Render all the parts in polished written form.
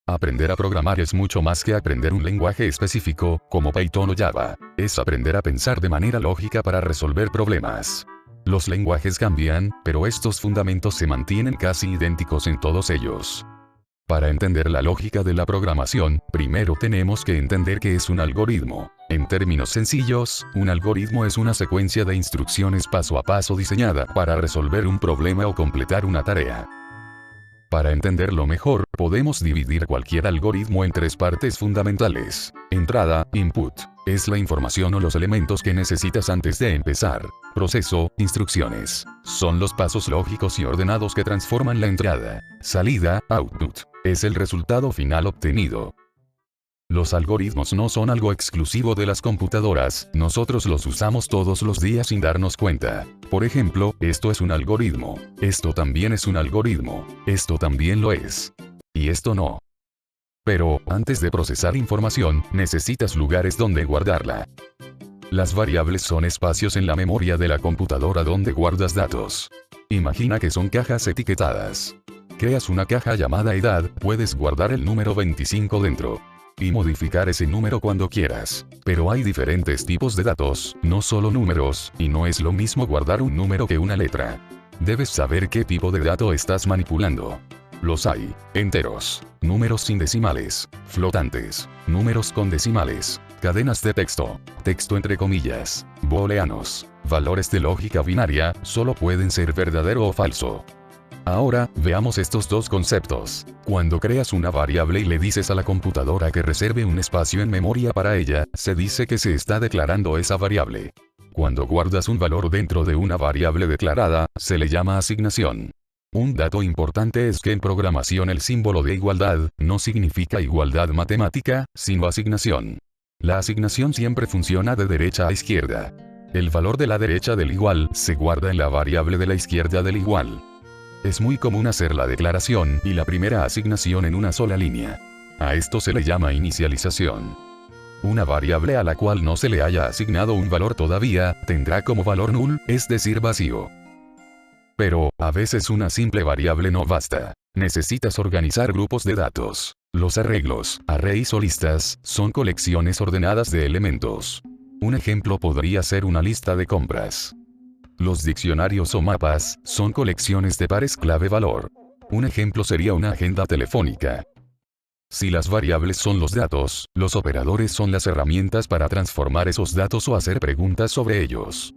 Aprender a programar es mucho más que aprender un lenguaje específico, como Python o Java. Es aprender a pensar de manera lógica para resolver problemas. Los lenguajes cambian, pero estos fundamentos se mantienen casi idénticos en todos ellos. Para entender la lógica de la programación, primero tenemos que entender qué es un algoritmo. En términos sencillos, un algoritmo es una secuencia de instrucciones paso a paso diseñada para resolver un problema o completar una tarea. Para entenderlo mejor, podemos dividir cualquier algoritmo en tres partes fundamentales. Entrada, input, es la información o los elementos que necesitas antes de empezar. Proceso, instrucciones, son los pasos lógicos y ordenados que transforman la entrada. Salida, output, es el resultado final obtenido. Los algoritmos no son algo exclusivo de las computadoras, nosotros los usamos todos los días sin darnos cuenta. Por ejemplo, esto es un algoritmo, esto también es un algoritmo, esto también lo es. Y esto no. Pero, antes de procesar información, necesitas lugares donde guardarla. Las variables son espacios en la memoria de la computadora donde guardas datos. Imagina que son cajas etiquetadas. Creas una caja llamada edad, puedes guardar el número 25 dentro. Y modificar ese número cuando quieras. Pero hay diferentes tipos de datos, no solo números, y no es lo mismo guardar un número que una letra. Debes saber qué tipo de dato estás manipulando. Los hay: enteros, números sin decimales, flotantes, números con decimales, cadenas de texto, texto entre comillas, booleanos, valores de lógica binaria, solo pueden ser verdadero o falso. Ahora, veamos estos dos conceptos. Cuando creas una variable y le dices a la computadora que reserve un espacio en memoria para ella, se dice que se está declarando esa variable. Cuando guardas un valor dentro de una variable declarada, se le llama asignación. Un dato importante es que en programación el símbolo de igualdad no significa igualdad matemática, sino asignación. La asignación siempre funciona de derecha a izquierda. El valor de la derecha del igual se guarda en la variable de la izquierda del igual. Es muy común hacer la declaración y la primera asignación en una sola línea. A esto se le llama inicialización. Una variable a la cual no se le haya asignado un valor todavía, tendrá como valor null, es decir vacío. Pero, a veces una simple variable no basta. Necesitas organizar grupos de datos. Los arreglos, arrays o listas, son colecciones ordenadas de elementos. Un ejemplo podría ser una lista de compras. Los diccionarios o mapas son colecciones de pares clave-valor. Un ejemplo sería una agenda telefónica. Si las variables son los datos, los operadores son las herramientas para transformar esos datos o hacer preguntas sobre ellos.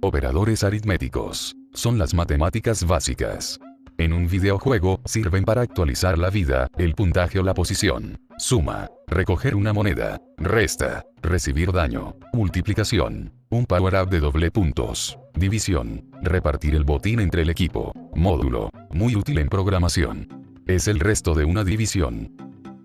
Operadores aritméticos son las matemáticas básicas. En un videojuego, sirven para actualizar la vida, el puntaje o la posición. Suma, recoger una moneda, resta, recibir daño, multiplicación, un power-up de doble puntos, división, repartir el botín entre el equipo, módulo, muy útil en programación. Es el resto de una división.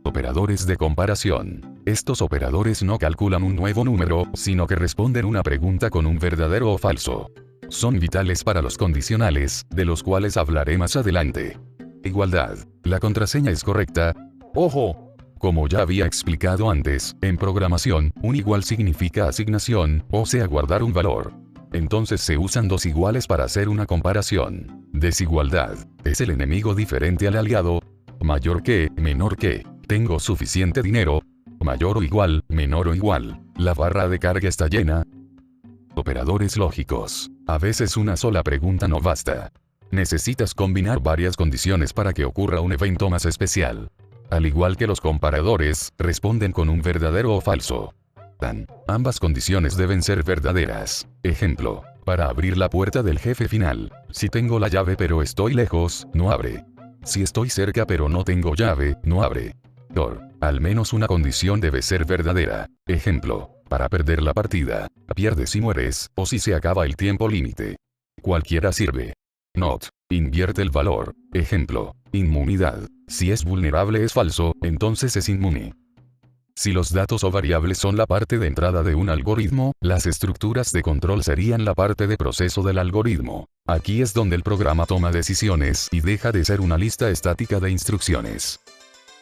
Operadores de comparación. Estos operadores no calculan un nuevo número, sino que responden una pregunta con un verdadero o falso. Son vitales para los condicionales, de los cuales hablaré más adelante. Igualdad. La contraseña es correcta. ¡Ojo! Como ya había explicado antes, en programación, un igual significa asignación, o sea guardar un valor. Entonces se usan dos iguales para hacer una comparación. Desigualdad. Es el enemigo diferente al aliado. Mayor que, menor que. Tengo suficiente dinero. Mayor o igual, menor o igual. La barra de carga está llena. Operadores lógicos. A veces una sola pregunta no basta. Necesitas combinar varias condiciones para que ocurra un evento más especial. Al igual que los comparadores, responden con un verdadero o falso. Ambas condiciones deben ser verdaderas. Ejemplo, para abrir la puerta del jefe final. Si tengo la llave pero estoy lejos, no abre. Si estoy cerca pero no tengo llave, no abre. Al menos una condición debe ser verdadera. Ejemplo, para perder la partida, pierdes y mueres, o si se acaba el tiempo límite. Cualquiera sirve. Invierte el valor. Ejemplo, inmunidad. Si es vulnerable es falso, entonces es inmune. Si los datos o variables son la parte de entrada de un algoritmo, las estructuras de control serían la parte de proceso del algoritmo. Aquí es donde el programa toma decisiones y deja de ser una lista estática de instrucciones.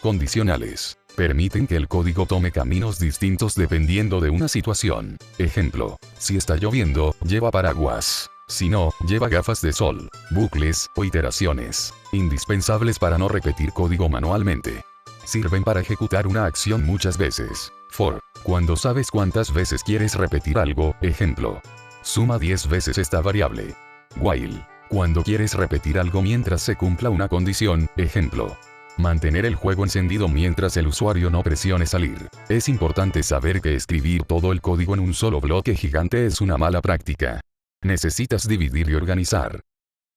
Condicionales. Permiten que el código tome caminos distintos dependiendo de una situación. Ejemplo, si está lloviendo, lleva paraguas. Si no, lleva gafas de sol. Bucles o iteraciones. Indispensables para no repetir código manualmente. sirven para ejecutar una acción muchas veces. For, cuando sabes cuántas veces quieres repetir algo, ejemplo. Suma 10 veces esta variable. While, cuando quieres repetir algo mientras se cumpla una condición, ejemplo. Mantener el juego encendido mientras el usuario no presione salir. Es importante saber que escribir todo el código en un solo bloque gigante es una mala práctica. Necesitas dividir y organizar.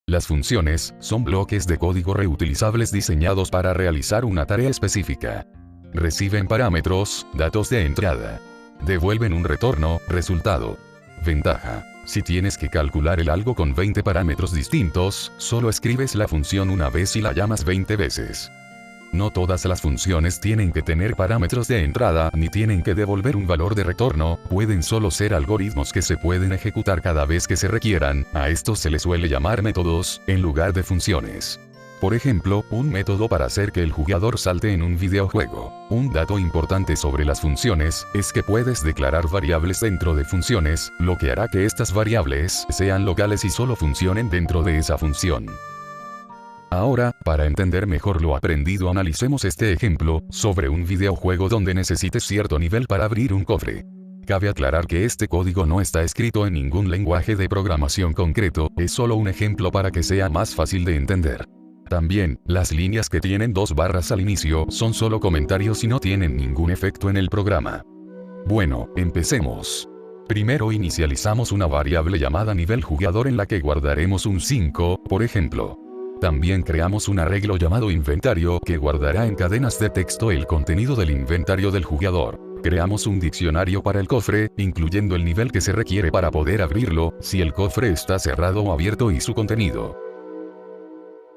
Las funciones son bloques de código reutilizables diseñados para realizar una tarea específica. Reciben parámetros, datos de entrada. Devuelven un retorno, resultado. Ventaja. Si tienes que calcular el algo con 20 parámetros distintos, solo escribes la función una vez y la llamas 20 veces. No todas las funciones tienen que tener parámetros de entrada ni tienen que devolver un valor de retorno, pueden solo ser algoritmos que se pueden ejecutar cada vez que se requieran, a estos se les suele llamar métodos, en lugar de funciones. Por ejemplo, un método para hacer que el jugador salte en un videojuego. Un dato importante sobre las funciones es que puedes declarar variables dentro de funciones, lo que hará que estas variables sean locales y solo funcionen dentro de esa función. Ahora, para entender mejor lo aprendido, analicemos este ejemplo sobre un videojuego donde necesites cierto nivel para abrir un cofre. Cabe aclarar que este código no está escrito en ningún lenguaje de programación concreto, es solo un ejemplo para que sea más fácil de entender. También, las líneas que tienen 2 barras al inicio son solo comentarios y no tienen ningún efecto en el programa. Bueno, empecemos. Primero inicializamos una variable llamada nivel jugador en la que guardaremos un 5, por ejemplo. También creamos un arreglo llamado inventario que guardará en cadenas de texto el contenido del inventario del jugador. Creamos un diccionario para el cofre, incluyendo el nivel que se requiere para poder abrirlo, si el cofre está cerrado o abierto y su contenido.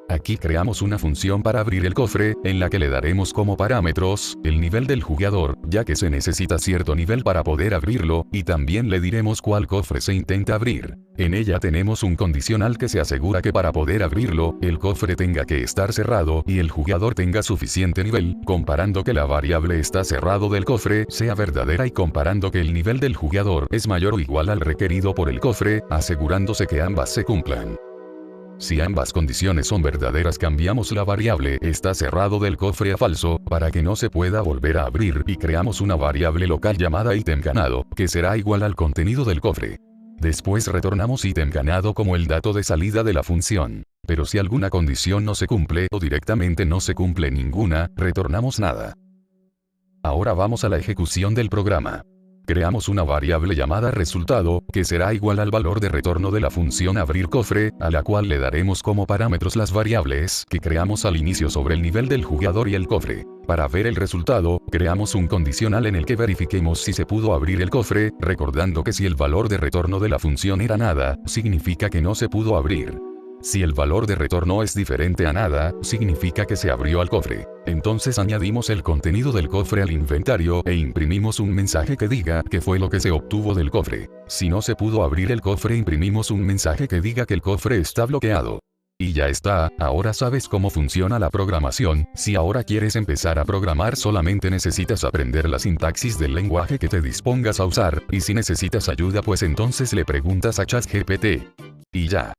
Aquí creamos una función para abrir el cofre, en la que le daremos como parámetros el nivel del jugador, ya que se necesita cierto nivel para poder abrirlo, y también le diremos cuál cofre se intenta abrir. En ella tenemos un condicional que se asegura que para poder abrirlo, el cofre tenga que estar cerrado y el jugador tenga suficiente nivel, comparando que la variable está cerrado del cofre sea verdadera y comparando que el nivel del jugador es mayor o igual al requerido por el cofre, asegurándose que ambas se cumplan. Si ambas condiciones son verdaderas, cambiamos la variable está cerrado del cofre a falso, para que no se pueda volver a abrir, y creamos una variable local llamada ítem ganado, que será igual al contenido del cofre. Después retornamos ítem ganado como el dato de salida de la función. Pero si alguna condición no se cumple o directamente no se cumple ninguna, retornamos nada. Ahora vamos a la ejecución del programa. Creamos una variable llamada resultado, que será igual al valor de retorno de la función abrir cofre, a la cual le daremos como parámetros las variables que creamos al inicio sobre el nivel del jugador y el cofre. Para ver el resultado, creamos un condicional en el que verifiquemos si se pudo abrir el cofre, recordando que si el valor de retorno de la función era nada, significa que no se pudo abrir. Si el valor de retorno es diferente a nada, significa que se abrió al cofre. Entonces añadimos el contenido del cofre al inventario e imprimimos un mensaje que diga qué fue lo que se obtuvo del cofre. Si no se pudo abrir el cofre, imprimimos un mensaje que diga que el cofre está bloqueado. Y ya está, ahora sabes cómo funciona la programación. Si ahora quieres empezar a programar, solamente necesitas aprender la sintaxis del lenguaje que te dispongas a usar, y si necesitas ayuda, pues entonces le preguntas a ChatGPT. Y ya.